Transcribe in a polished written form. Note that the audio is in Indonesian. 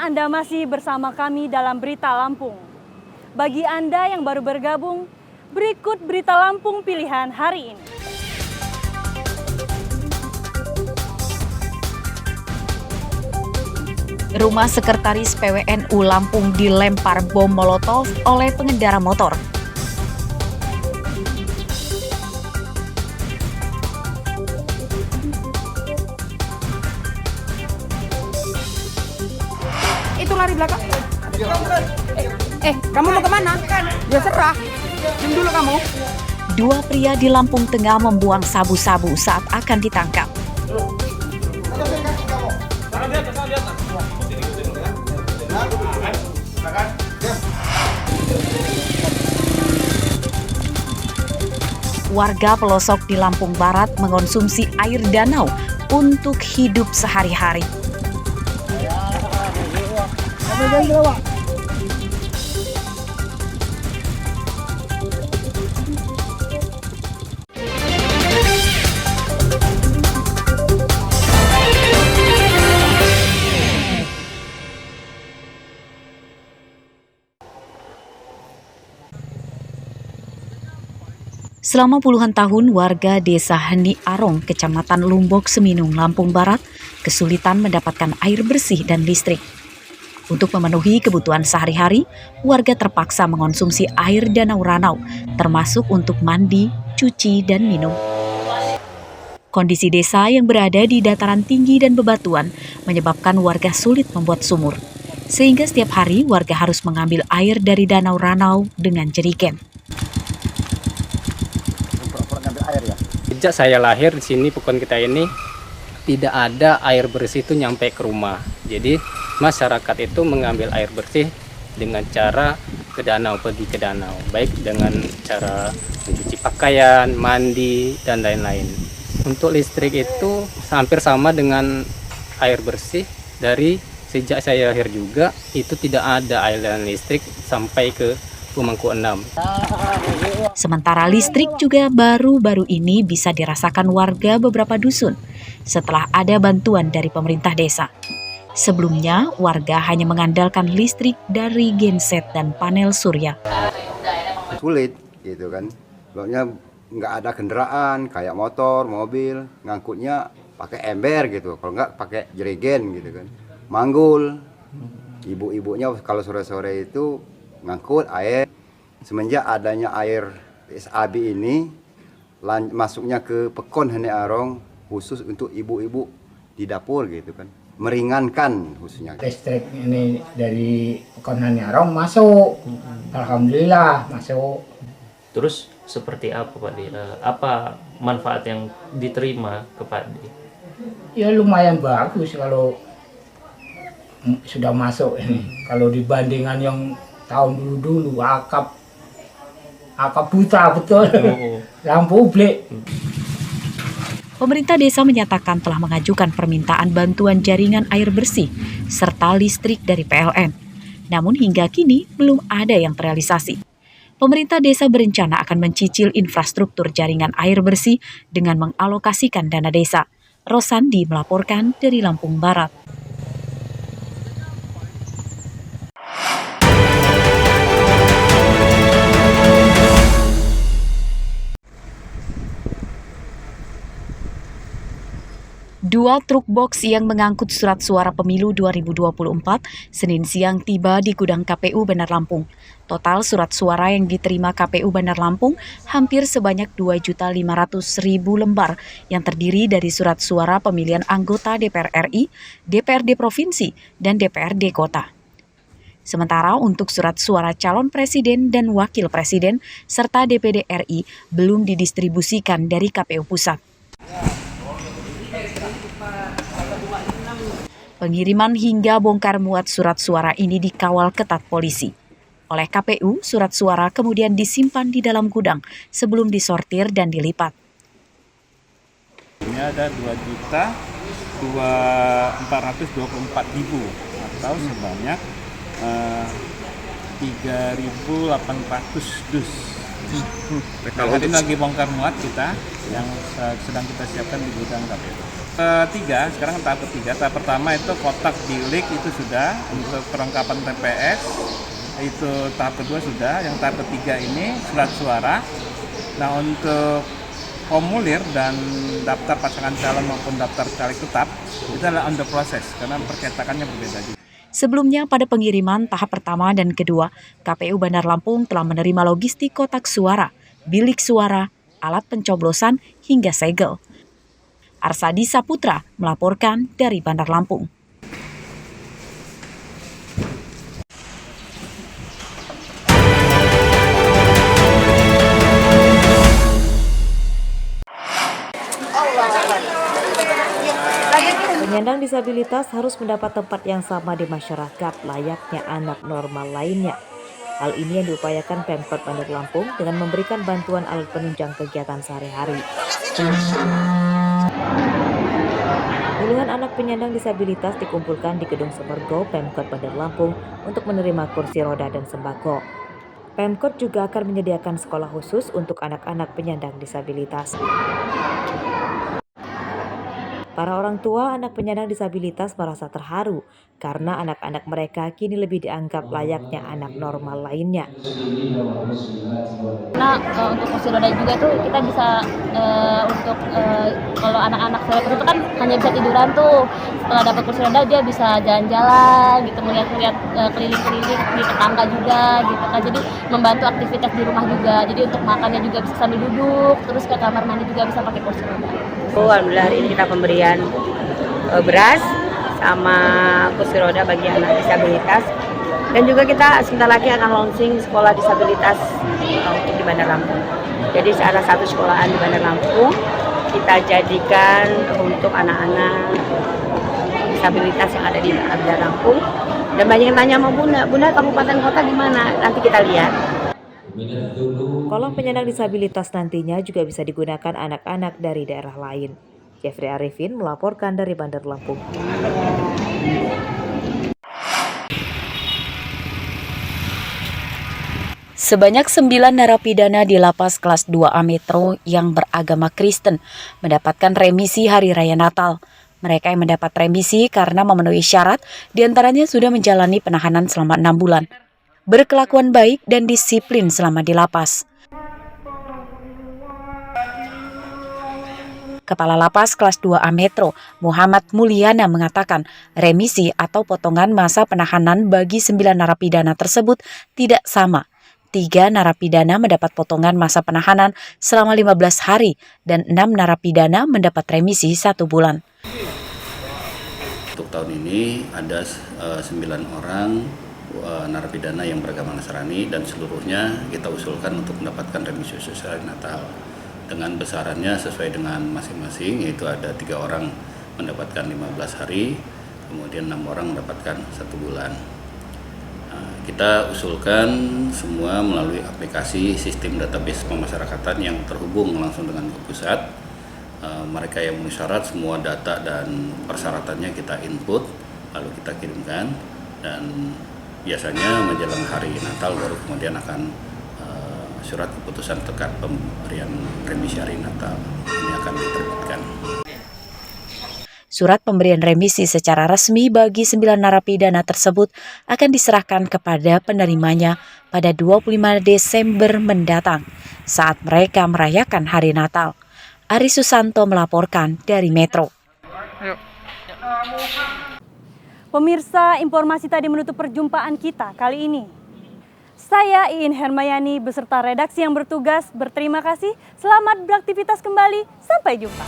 Ternyata Anda masih bersama kami dalam Berita Lampung. Bagi Anda yang baru bergabung, berikut Berita Lampung pilihan hari ini. Rumah Sekretaris PWNU Lampung dilempar bom molotov oleh pengendara motor. Itu lari belakang. Kamu mau kemana? Ya serah. Diam dulu kamu. Dua pria di Lampung Tengah membuang sabu-sabu saat akan ditangkap. Warga pelosok di Lampung Barat mengonsumsi air danau untuk hidup sehari-hari. Selama puluhan tahun, warga desa Heni Arong, Kecamatan Lumbok Seminung, Lampung Barat, kesulitan mendapatkan air bersih dan listrik. Untuk memenuhi kebutuhan sehari-hari, warga terpaksa mengonsumsi air danau ranau, termasuk untuk mandi, cuci, dan minum. Kondisi desa yang berada di dataran tinggi dan bebatuan menyebabkan warga sulit membuat sumur. Sehingga setiap hari warga harus mengambil air dari danau ranau dengan jerigen. Sejak saya lahir di sini, Pukon kita ini tidak ada air bersih itu nyampe ke rumah. Jadi masyarakat itu mengambil air bersih dengan cara ke danau, pergi ke danau, baik dengan cara mencuci pakaian, mandi, dan lain-lain. Untuk listrik itu hampir sama dengan air bersih. Dari sejak saya lahir juga itu tidak ada aliran listrik sampai ke Pemangku 6. Sementara listrik juga baru-baru ini bisa dirasakan warga beberapa dusun setelah ada bantuan dari pemerintah desa. Sebelumnya, warga hanya mengandalkan listrik dari genset dan panel surya. Sulit gitu kan, sebabnya nggak ada kendaraan kayak motor, mobil, ngangkutnya pakai ember gitu, kalau nggak pakai jerigen gitu kan. Manggul, ibu-ibunya kalau sore-sore itu ngangkut air. Semenjak adanya air PSAB ini masuknya ke Pekon Heni Arong khusus untuk ibu-ibu di dapur gitu kan, meringankan khususnya. Listrik ini dari Pekon Heni Arong masuk, alhamdulillah masuk. Terus seperti apa Pak Di? Apa manfaat yang diterima ke Pak Di? Ya lumayan bagus kalau sudah masuk ini. Kalau dibandingkan yang tahun dulu akap buta betul, lampu blek. Pemerintah desa menyatakan telah mengajukan permintaan bantuan jaringan air bersih serta listrik dari PLN. Namun hingga kini belum ada yang terrealisasi. Pemerintah desa berencana akan mencicil infrastruktur jaringan air bersih dengan mengalokasikan dana desa. Rosandi melaporkan dari Lampung Barat. Dua truk box yang mengangkut surat suara pemilu 2024 Senin siang tiba di gudang KPU Bandar Lampung. Total surat suara yang diterima KPU Bandar Lampung hampir sebanyak 2.500.000 lembar yang terdiri dari surat suara pemilihan anggota DPR RI, DPRD Provinsi, dan DPRD Kota. Sementara untuk surat suara calon presiden dan wakil presiden serta DPD RI belum didistribusikan dari KPU Pusat. Pengiriman hingga bongkar muat surat suara ini dikawal ketat polisi. Oleh KPU, surat suara kemudian disimpan di dalam gudang sebelum disortir dan dilipat. Ini ada 2.424.000 atau sebanyak 3.800 dus. Nah, ini lagi bongkar muat kita yang sedang kita siapkan di gudang KPU. Ketiga, sekarang tahap ketiga. Tahap pertama itu kotak bilik itu sudah untuk perlengkapan TPS. Itu tahap kedua sudah. Yang tahap ketiga ini surat suara. Nah, untuk formulir dan daftar pasangan calon maupun daftar caleg tetap itu adalah under proses karena percetakannya berbeda juga. Sebelumnya pada pengiriman tahap pertama dan kedua, KPU Bandar Lampung telah menerima logistik kotak suara, bilik suara, alat pencoblosan hingga segel. Arsadi Saputra melaporkan dari Bandar Lampung. Penyandang disabilitas harus mendapat tempat yang sama di masyarakat layaknya anak normal lainnya. Hal ini yang diupayakan Pemkot Bandar Lampung dengan memberikan bantuan alat penunjang kegiatan sehari-hari. Puluhan anak penyandang disabilitas dikumpulkan di Gedung Semergo Pemkot Bandar Lampung untuk menerima kursi roda dan sembako. Pemkot juga akan menyediakan sekolah khusus untuk anak-anak penyandang disabilitas. Para orang tua anak penyandang disabilitas merasa terharu karena anak-anak mereka kini lebih dianggap layaknya anak normal lainnya. Nah, untuk kursi roda juga tuh kita bisa kalau anak-anak saya itu kan hanya bisa tiduran tuh. Setelah dapat kursi roda dia bisa jalan-jalan gitu, melihat-lihat keliling-keliling di tetangga juga gitu kan. Jadi membantu aktivitas di rumah juga. Jadi untuk makannya juga bisa sambil duduk, terus ke kamar mandi juga bisa pakai kursi roda. Alhamdulillah hari ini kita pemberian beras sama kursi roda bagi anak disabilitas, dan juga kita sebentar lagi akan launching sekolah disabilitas untuk di Bandar Lampung. Jadi ada satu sekolahan di Bandar Lampung kita jadikan untuk anak-anak disabilitas yang ada di Bandar Lampung. Dan banyak yang tanya sama Bunda kabupaten kota gimana? Nanti kita lihat. Kolom penyandang disabilitas nantinya juga bisa digunakan anak-anak dari daerah lain. Jeffrey Arifin melaporkan dari Bandar Lampung. Sebanyak 9 narapidana di lapas kelas 2A Metro yang beragama Kristen mendapatkan remisi Hari Raya Natal. Mereka yang mendapat remisi karena memenuhi syarat diantaranya sudah menjalani penahanan selama 6 bulan. Berkelakuan baik dan disiplin selama di lapas. Kepala Lapas Kelas 2A Metro, Muhammad Mulyana mengatakan remisi atau potongan masa penahanan bagi 9 narapidana tersebut tidak sama. 3 narapidana mendapat potongan masa penahanan selama 15 hari dan 6 narapidana mendapat remisi 1 bulan. Untuk tahun ini ada 9 orang narapidana yang beragama Nasrani dan seluruhnya kita usulkan untuk mendapatkan remisi khusus hari Natal dengan besarannya sesuai dengan masing-masing, yaitu ada 3 orang mendapatkan 15 hari, kemudian 6 orang mendapatkan 1 bulan. Kita usulkan semua melalui aplikasi sistem database pemasyarakatan yang terhubung langsung dengan pusat. Mereka yang memenuhi syarat, semua data dan persyaratannya kita input lalu kita kirimkan, dan biasanya menjelang hari Natal baru kemudian akan surat keputusan terkait pemberian remisi hari Natal ini akan diterbitkan. Surat pemberian remisi secara resmi bagi 9 narapidana tersebut akan diserahkan kepada penerimanya pada 25 Desember mendatang saat mereka merayakan hari Natal. Ari Susanto melaporkan dari Metro. Pemirsa, informasi tadi menutup perjumpaan kita kali ini. Saya Iin Hermayani beserta redaksi yang bertugas berterima kasih. Selamat beraktivitas kembali. Sampai jumpa.